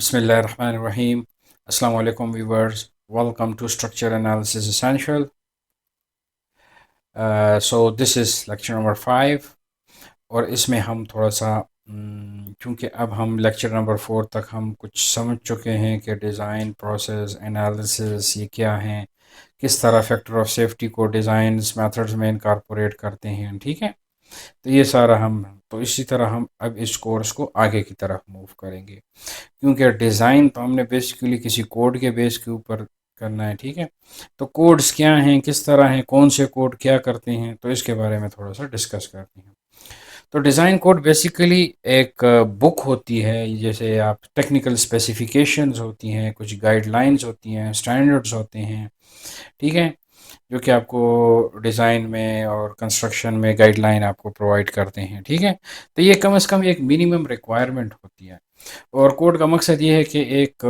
بسم اللہ الرحمن الرحیم. السلام علیکم viewers. Welcome to structure analysis essential. So this is lecture number 5 اور اس میں ہم تھوڑا سا چونکہ اب ہم لیکچر نمبر 4 تک ہم کچھ سمجھ چکے ہیں کہ ڈیزائن پروسیس انالیسز یہ کیا ہیں، کس طرح فیکٹر آف سیفٹی کو ڈیزائنز میتھڈز میں انکارپوریٹ کرتے ہیں. ٹھیک ہے، تو یہ سارا تو اسی طرح ہم اب اس کورس کو آگے کی طرف موو کریں گے، کیونکہ ڈیزائن تو ہم نے بیسیکلی کسی کوڈ کے بیس کے اوپر کرنا ہے. ٹھیک ہے، تو کوڈز کیا ہیں، کس طرح ہیں، کون سے کوڈ کیا کرتے ہیں، تو اس کے بارے میں تھوڑا سا ڈسکس کرتے ہیں. تو ڈیزائن کوڈ بیسیکلی ایک بک ہوتی ہے، جیسے آپ ٹیکنیکل اسپیسیفیکیشنز ہوتی ہیں، کچھ گائیڈ لائنز ہوتی ہیں، اسٹینڈرڈز ہوتے ہیں. ٹھیک ہے، جو کہ آپ کو ڈیزائن میں اور کنسٹرکشن میں گائیڈ لائن آپ کو پرووائڈ کرتے ہیں. ٹھیک ہے، تو یہ کم از کم ایک منیمم ریکوائرمنٹ ہوتی ہے، اور کوڈ کا مقصد یہ ہے کہ ایک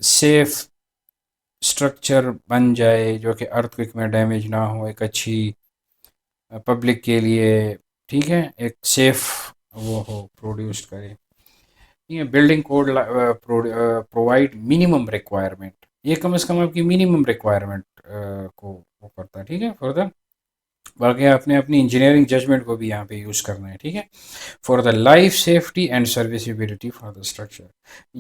سیف اسٹرکچر بن جائے جو کہ ارتھ کوئک میں ڈیمیج نہ ہو، ایک اچھی پبلک کے لیے. ٹھیک ہے، ایک سیف وہ ہو پروڈیوس کرے. ٹھیک ہے، building could provide minimum requirement, یہ کم از کم آپ کی منیمم ریکوائرمنٹ کو وہ کرتا ہے. ٹھیک ہے، فردر باقی آپ نے اپنی انجینئرنگ ججمنٹ کو بھی یہاں پہ یوز کرنا ہے. ٹھیک ہے، for the life safety and serviceability for the structure.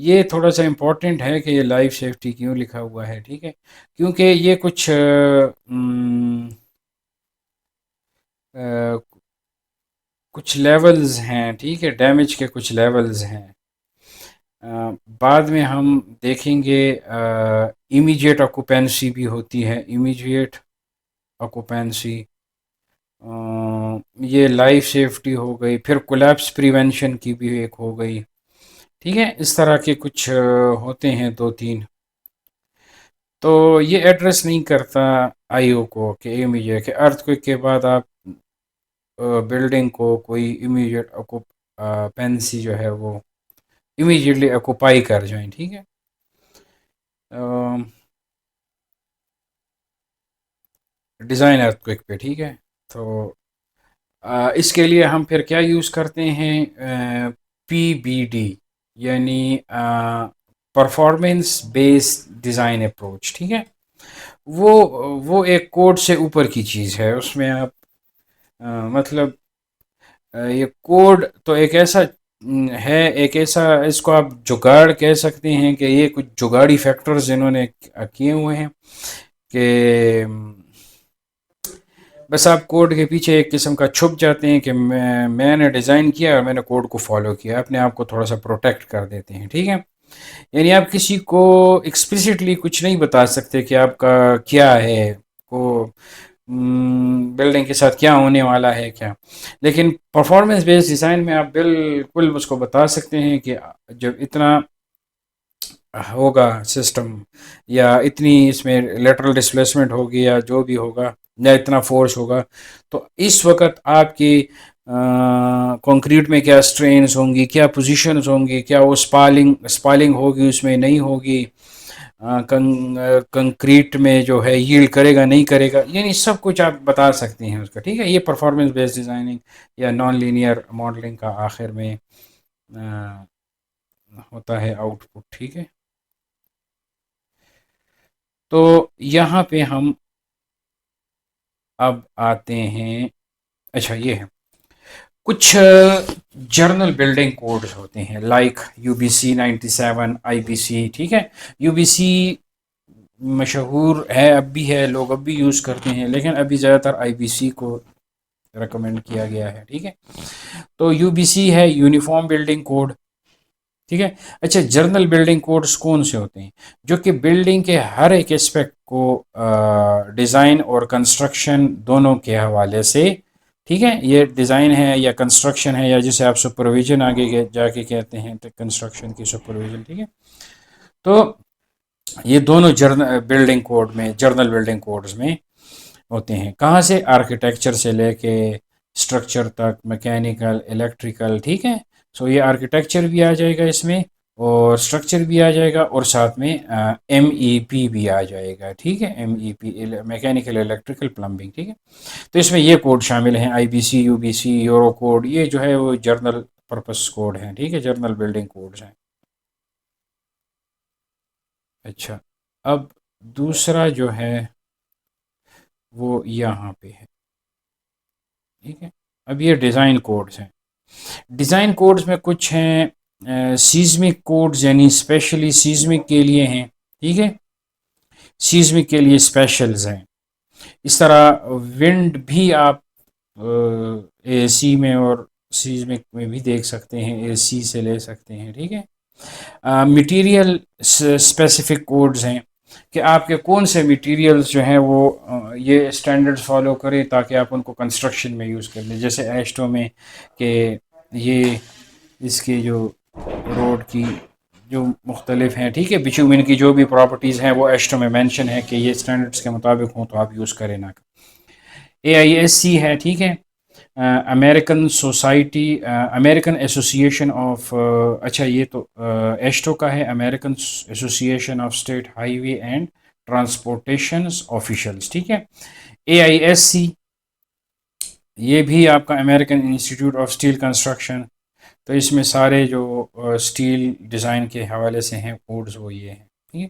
یہ تھوڑا سا امپورٹنٹ ہے کہ یہ لائف سیفٹی کیوں لکھا ہوا ہے. ٹھیک ہے، کیونکہ یہ کچھ لیولز ہیں. ٹھیک ہے، ڈیمیج کے کچھ لیولز ہیں. بعد میں ہم دیکھیں گے امیجیٹ آکوپینسی بھی ہوتی ہے. امیجیٹ آکوپینسی یہ لائف سیفٹی ہو گئی، پھر کولیپس پریونشن کی بھی ایک ہو گئی. ٹھیک ہے، اس طرح کے کچھ ہوتے ہیں 2-3. تو یہ ایڈریس نہیں کرتا آئی او کو کہ امیجیٹ کہ ارتھ کوئک کے بعد آپ بلڈنگ کو کوئی امیجیٹ آکوپینسی جو ہے وہ امیجیٹلی آکوپائی کر جائیں. ٹھیک ہے، ڈیزائن ارتھ کوئک پہ. ٹھیک ہے، تو اس کے لیے ہم پھر کیا یوز کرتے ہیں، پی بی ڈی، یعنی پرفارمنس بیسڈ ڈیزائن اپروچ. ٹھیک ہے، وہ ایک کوڈ سے اوپر کی چیز ہے. اس میں آپ مطلب یہ کوڈ تو ایک ایسا ہے، ایک ایسا اس کو آپ جگاڑ کہہ سکتے ہیں کہ یہ کچھ جگاڑی فیکٹرز انہوں نے کیے ہوئے ہیں کہ بس آپ کوڈ کے پیچھے ایک قسم کا چھپ جاتے ہیں کہ میں نے ڈیزائن کیا اور میں نے کوڈ کو فالو کیا، اپنے آپ کو تھوڑا سا پروٹیکٹ کر دیتے ہیں. ٹھیک ہے، یعنی آپ کسی کو ایکسپلیسٹلی کچھ نہیں بتا سکتے کہ آپ کا کیا ہے، کو بلڈنگ کے ساتھ کیا ہونے والا ہے کیا. لیکن پرفارمنس بیس ڈیزائن میں آپ بالکل اس کو بتا سکتے ہیں کہ جب اتنا ہوگا سسٹم، یا اتنی اس میں لیٹرل ڈسپلیسمنٹ ہوگی، یا جو بھی ہوگا، یا اتنا فورس ہوگا، تو اس وقت آپ کی کنکریٹ میں کیا سٹرینز ہوں گی، کیا پوزیشنز ہوں گی، کیا وہ اسپالنگ ہوگی، اس میں نہیں ہوگی، کنکریٹ میں جو ہے ییلڈ کرے گا نہیں کرے گا، یعنی سب کچھ آپ بتا سکتے ہیں اس کا. ٹھیک ہے، یہ پرفارمنس بیس ڈیزائننگ یا نان لینئر ماڈلنگ کا آخر میں ہوتا ہے آؤٹ پٹ. ٹھیک ہے، تو یہاں پہ ہم اب آتے ہیں. اچھا، یہ ہے کچھ جرنل بلڈنگ کوڈز ہوتے ہیں، لائک UBC 97 IBC. ٹھیک ہے، UBC مشہور ہے، اب بھی ہے، لوگ اب بھی یوز کرتے ہیں، لیکن ابھی زیادہ تر IBC کو ریکمینڈ کیا گیا ہے. ٹھیک ہے، تو UBC ہے یونیفارم بلڈنگ کوڈ. ٹھیک ہے، اچھا، جرنل بلڈنگ کوڈز کون سے ہوتے ہیں؟ جو کہ بلڈنگ کے ہر ایک اسپیکٹ کو ڈیزائن اور کنسٹرکشن دونوں کے حوالے سے. ٹھیک ہے، یہ ڈیزائن ہے یا کنسٹرکشن ہے، یا جسے آپ سپرویژن آگے جا کے کہتے ہیں، تو کنسٹرکشن کی سپرویژن. ٹھیک ہے، تو یہ دونوں بلڈنگ کوڈ میں، جرنل بلڈنگ کوڈز میں ہوتے ہیں. کہاں سے؟ آرکیٹیکچر سے لے کے اسٹرکچر تک، میکینیکل، الیکٹریکل. ٹھیک ہے، سو یہ آرکیٹیکچر بھی آ جائے گا اس میں، اور اسٹرکچر بھی آ جائے گا، اور ساتھ میں MEP بھی آ جائے گا. ٹھیک ہے، MEP میکینیکل الیکٹریکل پلمبنگ. ٹھیک ہے، تو اس میں یہ کوڈ شامل ہیں، IBC UBC یورو کوڈ. یہ جو ہے وہ جرنل پرپس کوڈ ہیں. ٹھیک ہے، جرنل بلڈنگ کوڈز ہیں. اچھا، اب دوسرا جو ہے وہ یہاں پہ ہے، ٹھیک ہے. اب یہ ڈیزائن کوڈز ہیں. ڈیزائن کوڈز میں کچھ ہیں سیزمک کوڈز، یعنی اسپیشلی سیزمک کے لیے ہیں، ٹھیک ہے. سیزمک کے لیے اسپیشلز ہیں. اس طرح ونڈ بھی آپ اے سی میں اور سیزمک میں بھی دیکھ سکتے ہیں، اے سی سے لے سکتے ہیں، ٹھیک ہے. مٹیریل اسپیسیفک کوڈز ہیں کہ آپ کے کون سے مٹیریلز جو ہیں وہ یہ اسٹینڈرڈ فالو کریں تاکہ آپ ان کو کنسٹرکشن میں یوز کر لیں. جیسے ایسٹو میں کہ یہ اس کے جو روڈ کی جو مختلف ہیں، ٹھیک ہے، بچومن کی جو بھی پراپرٹیز ہیں وہ ایسٹو میں مینشن ہے کہ یہ اسٹینڈرڈس کے مطابق ہوں تو آپ یوز کریں نہ. اے آئی ایس سی ہے، ٹھیک ہے، American society, American association of, اچھا یہ تو ایسٹو کا ہے، American association of state highway and transportations officials, ٹھیک ہے. اے آئی ایس سی یہ بھی آپ کا American Institute of Steel Construction. تو اس میں سارے جو اسٹیل ڈیزائن کے حوالے سے ہیں کوڈز وہ یہ ہیں، ٹھیک ہے.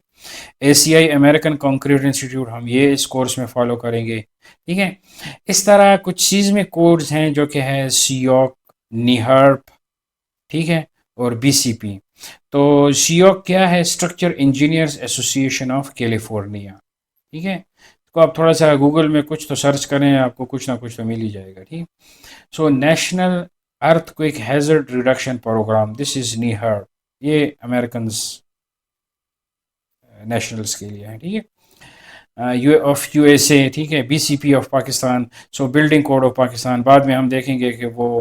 اے سی آئی امریکن کنکریٹ انسٹیٹیوٹ، ہم یہ اس کورس میں فالو کریں گے، ٹھیک ہے. اس طرح کچھ چیز میں کوڈز ہیں جو کہ ہے سیوک، نیہرپ، ٹھیک ہے، اور بی سی پی. تو سیوک کیا ہے؟ Structure engineers association of California, ٹھیک ہے. اس کو آپ تھوڑا سا گوگل میں کچھ تو سرچ کریں، آپ کو کچھ نہ کچھ تو مل ہی جائے گا، ٹھیک. سو نیشنل ارتھ کوئک ہیزرڈ ریڈکشن پروگرام، دس از نیہر، یہ امریکنز نیشنلز کے لیے ہیں، ٹھیک ہے. آف یو ایس اے، ٹھیک ہے. B C P of Pakistan, so building code of Pakistan. بعد میں ہم دیکھیں گے کہ وہ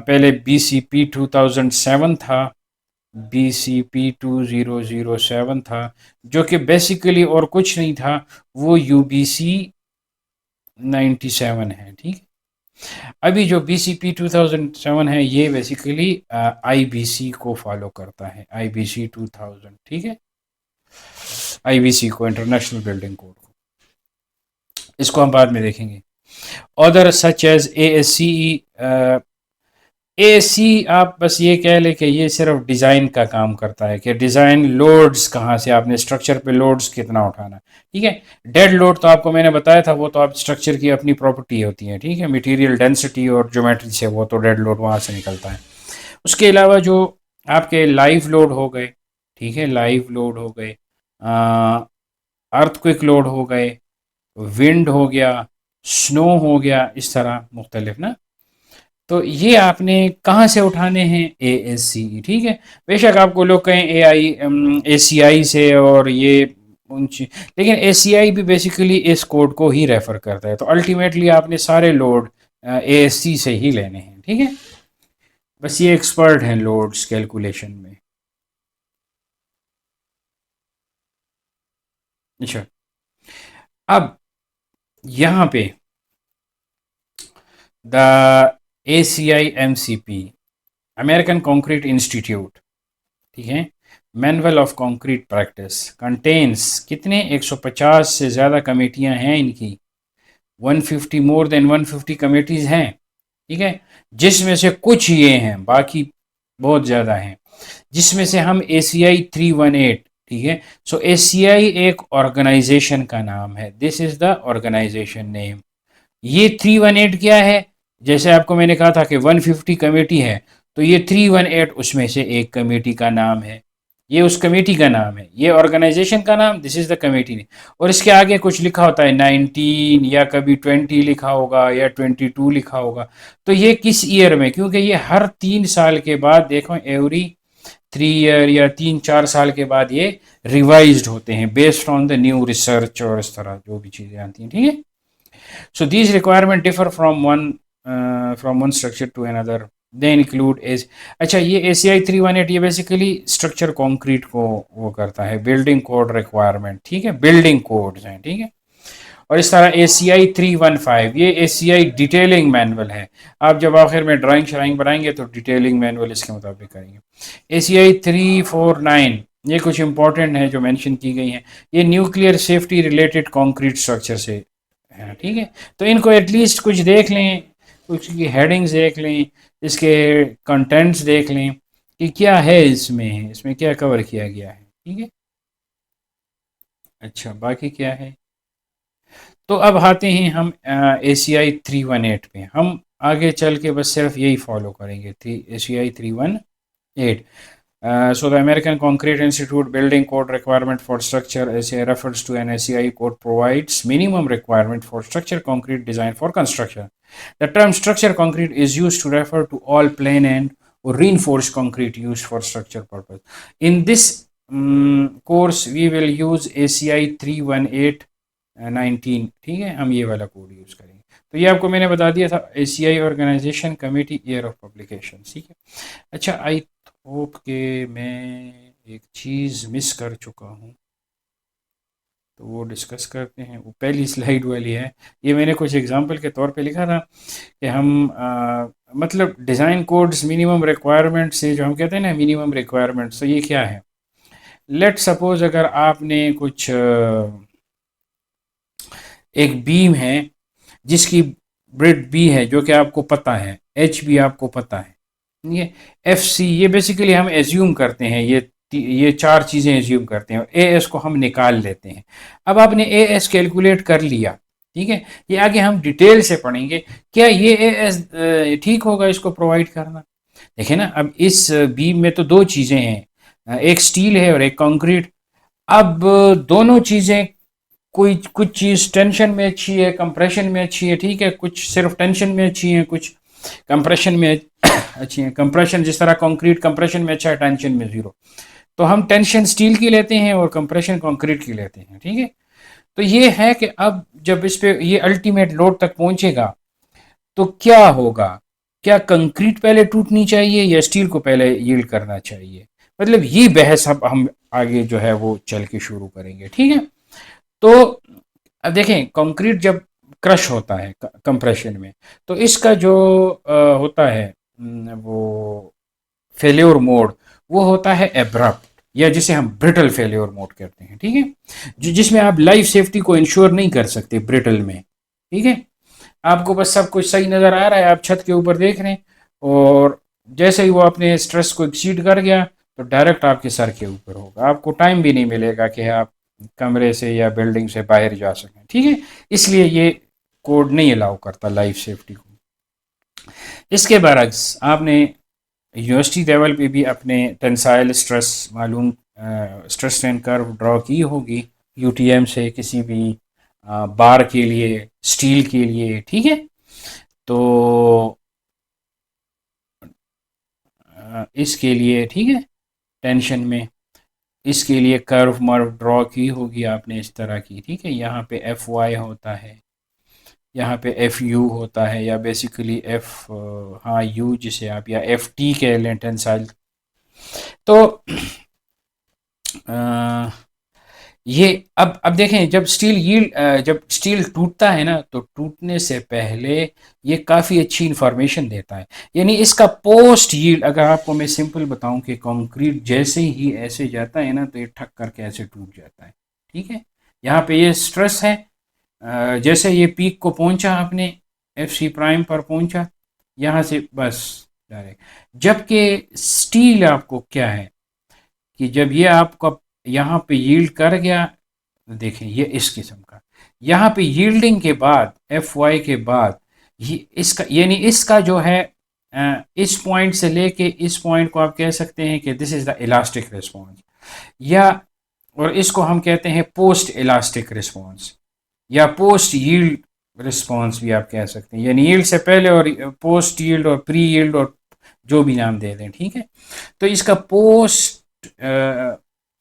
پہلے بی سی پی 2007 تھا، بی سی پی 2007 تھا، جو کہ بیسیکلی اور کچھ نہیں تھا، وہ یو بی سی 97 ہے، ٹھیک. ابھی جو بی سی پی 2007 ہے یہ بیسیکلی آئی بی سی کو فالو کرتا ہے، آئی بی سی 2000، ٹھیک ہے. آئی بی سی کو، انٹرنیشنل بلڈنگ کوڈ کو، اس کو ہم بعد میں دیکھیں گے. Other such as A S C, A C آپ بس یہ کہہ لیں کہ یہ صرف ڈیزائن کا کام کرتا ہے، کہ ڈیزائن لوڈز کہاں سے آپ نے اسٹرکچر پہ لوڈز کتنا اٹھانا، ٹھیک ہے. ڈیڈ لوڈ تو آپ کو میں نے بتایا تھا، وہ تو آپ اسٹرکچر کی اپنی پراپرٹی ہوتی ہے، ٹھیک ہے. مٹیریل ڈینسٹی اور جیومیٹری سے وہ تو ڈیڈ لوڈ وہاں سے نکلتا ہے. اس کے علاوہ جو آپ کے لائیو لوڈ ہو گئے، ٹھیک ہے، لائیو لوڈ ہو گئے، ارتھ کوئک لوڈ ہو گئے، ونڈ ہو گیا، سنو ہو گیا، اس طرح مختلف نا. تو یہ آپ نے کہاں سے اٹھانے ہیں؟ اے ایس سی، ٹھیک ہے. بے شک آپ کو لوگ کہیں اے آئی، اے سی آئی سے اور یہ لیکن اے سی آئی بھی بیسیکلی اس کوڈ کو ہی ریفر کرتا ہے. تو الٹیمیٹلی آپ نے سارے لوڈ اے ایس سی سے ہی لینے ہیں، ٹھیک ہے. بس یہ ایکسپرٹ ہیں لوڈز کیلکولیشن میں. اچھا، اب یہاں پہ the A C I M C P, American concrete institute, ٹھیک ہے، manual of concrete practice contains کتنے 150 سے زیادہ کمیٹیاں ہیں ان کی، 150 مور دین 150 کمیٹیز ہیں، ٹھیک ہے. جس میں سے کچھ یہ ہیں، باقی بہت زیادہ ہیں، جس میں سے ہم اے سی آئی 318، ٹھیک ہے. سو اے سی آئی ایک آرگنائزیشن کا نام ہے، دس از دا آرگنائزیشن نیم. یہ 318 کیا ہے؟ جیسے آپ کو میں نے کہا تھا کہ 150 کمیٹی ہے، تو یہ 318 اس میں سے ایک کمیٹی کا نام ہے، یہ اس کمیٹی کا نام ہے. یہ آرگنائزیشن کا نام، دس از دا کمیٹی. اور اس کے آگے کچھ لکھا ہوتا ہے 19 یا کبھی 20 لکھا ہوگا یا 22 لکھا ہوگا. تو یہ کس ایئر میں، کیونکہ یہ ہر 3 سال کے بعد، دیکھو ایوری 3 ایئر یا 3-4 سال کے بعد یہ ریوائزڈ ہوتے ہیں based on the new research اور اس طرح جو بھی چیزیں آتی ہیں، ٹھیک ہے. So these requirement differ from one structure to another. They include as اچھا یہ اے سی آئی 318 یہ بیسیکلی اسٹرکچر کانکریٹ کو وہ کرتا ہے، بلڈنگ کوڈ ریکوائرمنٹ، ٹھیک ہے، بلڈنگ کوڈز ہیں، ٹھیک ہے. اور اس طرح اے سی آئی 315 یہ اے سی آئی ڈیٹیلنگ مینول ہے. آپ جب آخر میں ڈرائنگ شرائنگ بنائیں گے تو ڈیٹیلنگ مینول اس کے مطابق کریں گے. اے سی آئی 349 یہ کچھ امپورٹنٹ ہیں جو مینشن کی گئی ہیں، یہ nuclear safety related concrete structure سے ہیں، ٹھیک ہے. تو ان کو ایٹ لیسٹ کچھ دیکھ لیں، کچھ کی ہیڈنگز دیکھ لیں، اس کے کنٹینٹس دیکھ لیں کہ کیا ہے اس میں کیا کور کیا گیا ہے، ٹھیک ہے. اچھا باقی کیا ہے؟ تو اب آتے ہیں ہم ACI 318 پہ. ہم آگے چل کے بس صرف یہی فالو کریں گے. ACI 318. So the American Concrete Institute Building Code requirement for structure ACI refers to an ACI code provides minimum requirement for structure concrete design for construction. The term structure concrete is used to refer to all plain and or reinforced concrete used for structure purpose. In this course we will use ACI 318-19. ٹھیک ہے، ہم یہ والا could use کریں گے. تو یہ آپ کو میں نے بتا دیا تھا ACI organization committee year of publication. ٹھیک ہے. اچھا آئی ہوپ کہ میں ایک چیز مس کر چکا ہوں تو وہ ڈسکس کرتے ہیں. وہ پہلی سلائیڈ والی ہے. یہ میں نے کچھ ایگزامپل کے طور پہ لکھا تھا کہ ہم مطلب ڈیزائن کوڈز منیمم ریکوائرمنٹ سے جو ہم کہتے ہیں نا منیمم ریکوائرمنٹ، تو یہ کیا ہے؟ لیٹ سپوز اگر آپ نے کچھ ایک بیم ہے جس کی بریڈ بی ہے جو کہ آپ کو پتہ ہے، ایچ بھی آپ کو پتہ ہے، یہ ایف سی، یہ بیسیکلی ہم ایزیوم کرتے ہیں، یہ چار چیزیں ایزیوم کرتے ہیں. اے ایس کو ہم نکال لیتے ہیں. اب آپ نے اے ایس کیلکولیٹ کر لیا، ٹھیک ہے. یہ آگے ہم ڈیٹیل سے پڑھیں گے کیا یہ اے ایس ٹھیک ہوگا اس کو پرووائڈ کرنا. دیکھیں نا، اب اس بیم میں تو دو چیزیں ہیں، ایک سٹیل ہے اور ایک کنکریٹ. اب دونوں چیزیں کچھ چیز ٹینشن میں اچھی ہے، کمپریشن میں اچھی ہے، ٹھیک ہے. کچھ صرف ٹینشن میں اچھی ہیں، کچھ کمپریشن میں اچھی ہیں. کمپریشن جس طرح کنکریٹ کمپریشن میں اچھا ہے، ٹینشن میں زیرو. تو ہم ٹینشن سٹیل کی لیتے ہیں اور کمپریشن کنکریٹ کی لیتے ہیں، ٹھیک ہے. تو یہ ہے کہ اب جب اس پہ یہ الٹیمیٹ لوڈ تک پہنچے گا تو کیا ہوگا؟ کیا کنکریٹ پہلے ٹوٹنی چاہیے یا سٹیل کو پہلے ییلڈ کرنا چاہیے؟ مطلب یہ بحث اب ہم آگے جو ہے وہ چل کے شروع کریں گے، ٹھیک ہے. تو اب دیکھیں کنکریٹ جب کرش ہوتا ہے کمپریشن میں تو اس کا جو ہوتا ہے وہ فیلیور موڈ، وہ ہوتا ہے ایبرپٹ، یا جسے ہم برٹل فیلیور موڈ کہتے ہیں، ٹھیک ہے. جس میں آپ لائف سیفٹی کو انشور نہیں کر سکتے برٹل میں، ٹھیک ہے. آپ کو بس سب کچھ صحیح نظر آ رہا ہے، آپ چھت کے اوپر دیکھ رہے ہیں اور جیسے ہی وہ اپنے اسٹریس کو ایکسیڈ کر گیا تو ڈائریکٹ آپ کے سر کے اوپر ہوگا. آپ کو ٹائم بھی نہیں ملے گا کہ آپ کمرے سے یا بلڈنگ سے باہر جا سکیں، ٹھیک ہے. اس لیے یہ کوڈ نہیں الاؤ کرتا لائف سیفٹی کو. اس کے برعکس آپ نے یونیورسٹی لیول پہ بھی اپنے ٹینسائل اسٹریس معلوم اسٹریس ٹرین کرو ڈرا کی ہوگی UTM سے کسی بھی بار کے لیے، اسٹیل کے لیے، ٹھیک ہے. تو اس کے لیے ٹھیک ہے ٹینشن میں اس کے لیے کرو مرو ڈرا کی ہوگی آپ نے اس طرح کی، ٹھیک ہے. یہاں پہ FY ہوتا ہے، یہاں پہ FU ہوتا ہے، یا بیسیکلی U جسے آپ یا FT کہہ لیں ٹینسائل. تو یہ اب دیکھیں جب اسٹیل ٹوٹتا ہے نا تو ٹوٹنے سے پہلے یہ کافی اچھی انفارمیشن دیتا ہے. یعنی اس کا پوسٹ ییلڈ، اگر آپ کو میں سمپل بتاؤں کہ کنکریٹ جیسے ہی ایسے جاتا ہے نا تو یہ ٹھک کر کے ایسے ٹوٹ جاتا ہے، ٹھیک ہے. یہاں پہ یہ سٹریس ہے، جیسے یہ پیک کو پہنچا اپنے FC پرائم پر پہنچا، یہاں سے بس ڈائریکٹ. جبکہ سٹیل آپ کو کیا ہے کہ جب یہ آپ کو یہاں پہ ییلڈ کر گیا، دیکھیں یہ اس قسم کا یہاں پہ ییلڈنگ کے بعد FY کے بعد اس کا جو ہے اس پوائنٹ سے لے کے اس پوائنٹ کو آپ کہہ سکتے ہیں کہ دس از دا الاسٹک ریسپانس، یا اور اس کو ہم کہتے ہیں پوسٹ الاسٹک ریسپانس یا پوسٹ ییلڈ ریسپانس بھی آپ کہہ سکتے ہیں. یعنی ییلڈ سے پہلے اور پوسٹ ییلڈ اور پری ییلڈ اور جو بھی نام دے دیں، ٹھیک ہے. تو اس کا پوسٹ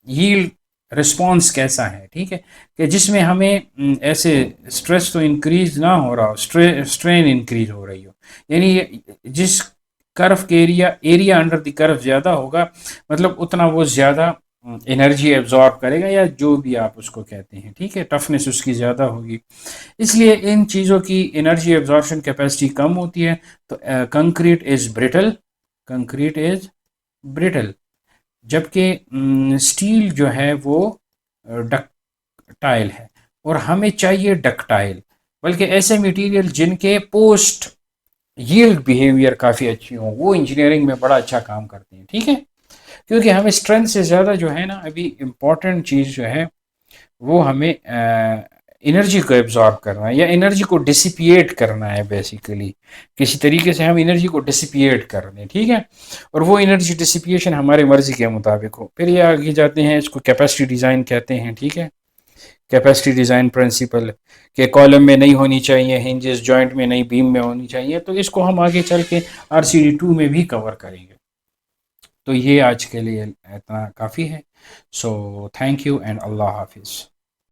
ییلڈ رسپانس کیسا ہے، ٹھیک ہے، کہ جس میں ہمیں ایسے سٹریس تو انکریز نہ ہو رہا ہو، سٹرین انکریز ہو رہی ہو. یعنی جس کرف کے ایریا انڈر دی کرف زیادہ ہوگا، مطلب اتنا وہ زیادہ انرجی ایبزارب کرے گا، یا جو بھی آپ اس کو کہتے ہیں، ٹھیک ہے. ٹفنس اس کی زیادہ ہوگی، اس لیے ان چیزوں کی انرجی ایبزارپشن کیپیسٹی کم ہوتی ہے. تو کنکریٹ از بریٹل، جبکہ سٹیل جو ہے وہ ڈکٹائل ہے. اور ہمیں چاہیے ڈکٹائل، بلکہ ایسے میٹیریل جن کے پوسٹ ییلڈ بیہیویئر کافی اچھی ہوں، وہ انجینئرنگ میں بڑا اچھا کام کرتے ہیں، ٹھیک ہے. کیونکہ ہمیں اسٹرینتھ سے زیادہ جو ہے نا ابھی امپورٹنٹ چیز جو ہے وہ ہمیں انرجی کو ایبزارب کرنا ہے یا انرجی کو ڈسیپیٹ کرنا ہے بیسیکلی. کسی طریقے سے ہم انرجی کو ڈسیپیٹ کر رہے ہیں، ٹھیک ہے. اور وہ انرجی ڈسیپیشن ہمارے مرضی کے مطابق ہو. پھر یہ آگے جاتے ہیں، اس کو کیپیسٹی ڈیزائن کہتے ہیں، ٹھیک ہے. کیپیسٹی ڈیزائن پرنسپل کہ کالم میں نہیں ہونی چاہیے، ہنجز جوائنٹ میں نہیں، بیم میں ہونی چاہیے. تو اس کو ہم آگے چل کے RCD2 میں بھی کور کریں گے. تو یہ آج کے لیے اتنا کافی ہے. سو تھینک یو اینڈ اللہ حافظ.